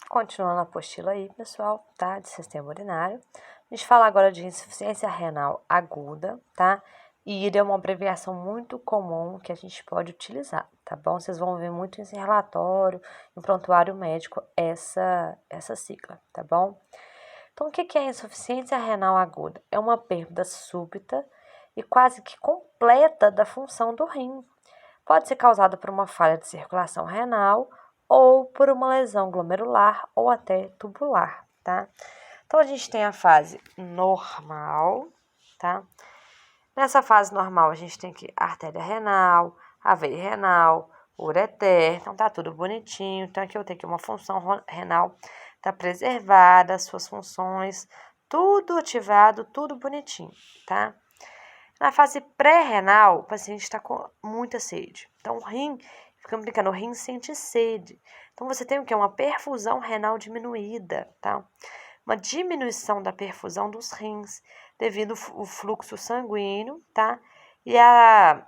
Continuando a apostila aí, pessoal, tá? De sistema urinário. A gente fala agora de insuficiência renal aguda, tá? E IRA é uma abreviação muito comum que a gente pode utilizar, tá bom? Vocês vão ver muito em relatório, em prontuário médico, essa sigla, tá bom? Então, o que é insuficiência renal aguda? É uma perda súbita e quase que completa da função do rim. Pode ser causada por uma falha de circulação renal ou por uma lesão glomerular ou até tubular, tá? Então, a gente tem a fase normal, tá? Nessa fase normal, a gente tem aqui a artéria renal, a veia renal, ureter, então tá tudo bonitinho. Então, aqui eu tenho aqui uma função renal, tá preservada, suas funções, tudo ativado, tudo bonitinho, tá? Na fase pré-renal, o paciente está com muita sede. Então, o rim, ficamos brincando, o rim sente sede. Então, você tem o quê? Uma perfusão renal diminuída, tá? Uma diminuição da perfusão dos rins devido ao fluxo sanguíneo, tá? E a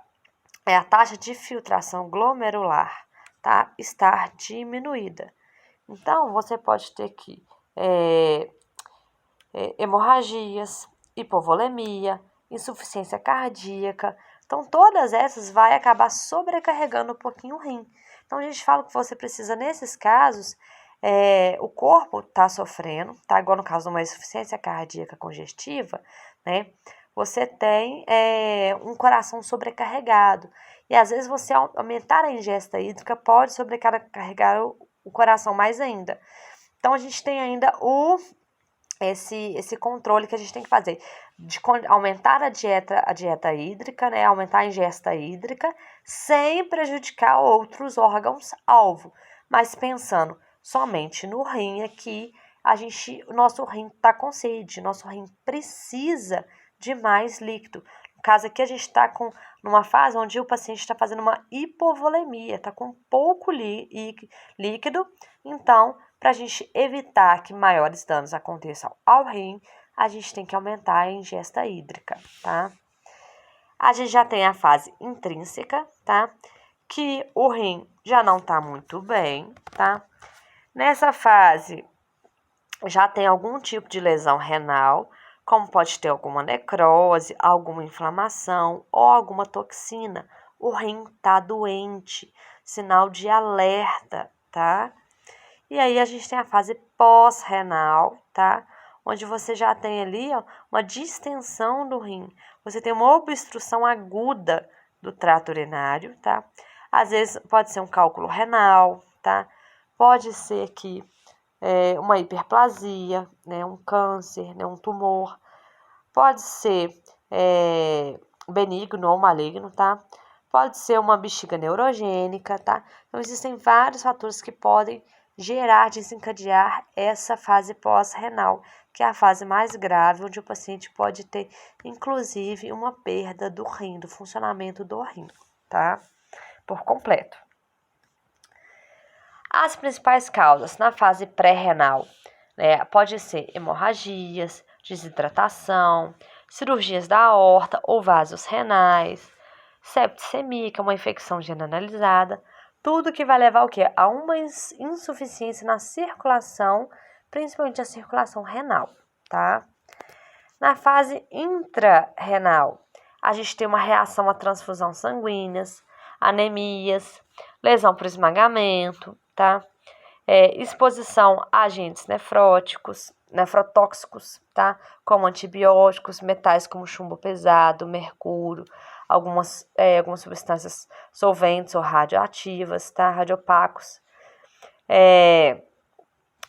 taxa de filtração glomerular, tá? Estar diminuída. Então, você pode ter aqui hemorragias, hipovolemia, insuficiência cardíaca. Então, todas essas vai acabar sobrecarregando um pouquinho o rim. Então, a gente fala que você precisa, nesses casos, o corpo está sofrendo, tá? Igual no caso de uma insuficiência cardíaca congestiva, né? Você tem um coração sobrecarregado. E, às vezes, você aumentar a ingesta hídrica pode sobrecarregar o coração mais ainda. Então, a gente tem ainda esse controle que a gente tem que fazer de aumentar a dieta hídrica, né? Aumentar a ingesta hídrica sem prejudicar outros órgãos-alvo, mas pensando somente no rim aqui, o nosso rim está com sede, nosso rim precisa de mais líquido. No caso aqui, a gente está numa fase onde o paciente está fazendo uma hipovolemia, está com pouco líquido, então, para a gente evitar que maiores danos aconteçam ao rim, a gente tem que aumentar a ingesta hídrica, tá? A gente já tem a fase intrínseca, tá? Que o rim já não tá muito bem, tá? Nessa fase, já tem algum tipo de lesão renal, como pode ter alguma necrose, alguma inflamação ou alguma toxina. O rim tá doente, sinal de alerta, tá? E aí, a gente tem a fase pós-renal, tá? Onde você já tem ali, ó, uma distensão do rim. Você tem uma obstrução aguda do trato urinário, tá? Às vezes, pode ser um cálculo renal, tá? Pode ser que uma hiperplasia, né? Um câncer, né? Um tumor. Pode ser benigno ou maligno, tá? Pode ser uma bexiga neurogênica, tá? Então, existem vários fatores que podem desencadear essa fase pós-renal, que é a fase mais grave, onde o paciente pode ter, inclusive, uma perda do rim, do funcionamento do rim, tá? Por completo. As principais causas na fase pré-renal, né, pode ser hemorragias, desidratação, cirurgias da aorta ou vasos renais, septicemia, que é uma infecção generalizada, tudo que vai levar o quê? A uma insuficiência na circulação, principalmente a circulação renal, tá? Na fase intrarrenal, a gente tem uma reação à transfusão sanguíneas, anemias, lesão por esmagamento, tá? Exposição a agentes nefrotóxicos, tá? Como antibióticos, metais como chumbo pesado, mercúrio, algumas substâncias solventes ou radioativas, tá? Radiopacos,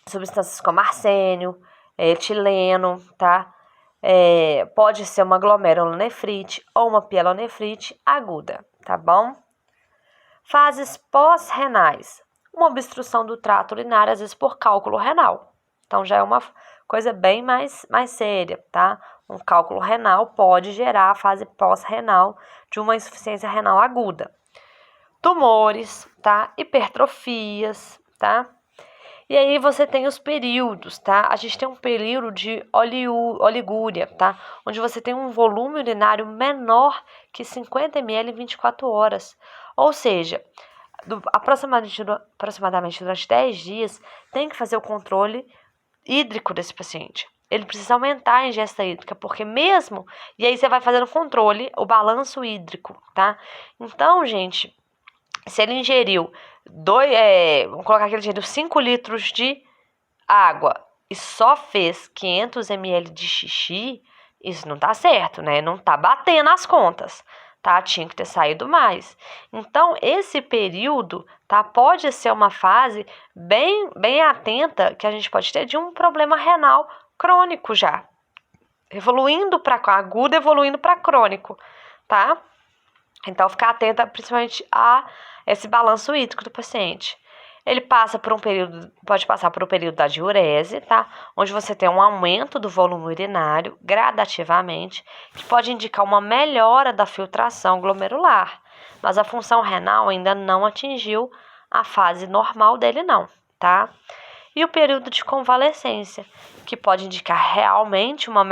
substâncias como arsênio, etileno, tá? Pode ser uma glomerulonefrite ou uma pielonefrite aguda, tá bom? Fases pós-renais. Uma obstrução do trato urinário, às vezes por cálculo renal. Então, já é uma coisa bem mais séria, tá? Um cálculo renal pode gerar a fase pós-renal de uma insuficiência renal aguda. Tumores, tá? Hipertrofias, tá? E aí você tem os períodos, tá? A gente tem um período de oligúria, tá? Onde você tem um volume urinário menor que 50 ml em 24 horas. Ou seja, aproximadamente durante 10 dias, tem que fazer o controle hídrico desse paciente. Ele precisa aumentar a ingesta hídrica, porque mesmo... E aí você vai fazendo o controle, o balanço hídrico, tá? Então, gente, se ele ingeriu vamos colocar que ele ingeriu 5 litros de água e só fez 500 ml de xixi, isso não tá certo, né? Não tá batendo as contas, tá? Tinha que ter saído mais. Então, esse período, tá? Pode ser uma fase bem atenta que a gente pode ter de um problema renal crônico já. Evoluindo para agudo, evoluindo para crônico, tá? Então, ficar atenta principalmente a esse balanço hídrico do paciente. Ele pode passar por um período da diurese, tá? Onde você tem um aumento do volume urinário gradativamente, que pode indicar uma melhora da filtração glomerular. Mas a função renal ainda não atingiu a fase normal dele, não, tá? E o período de convalescência, que pode indicar realmente uma melhora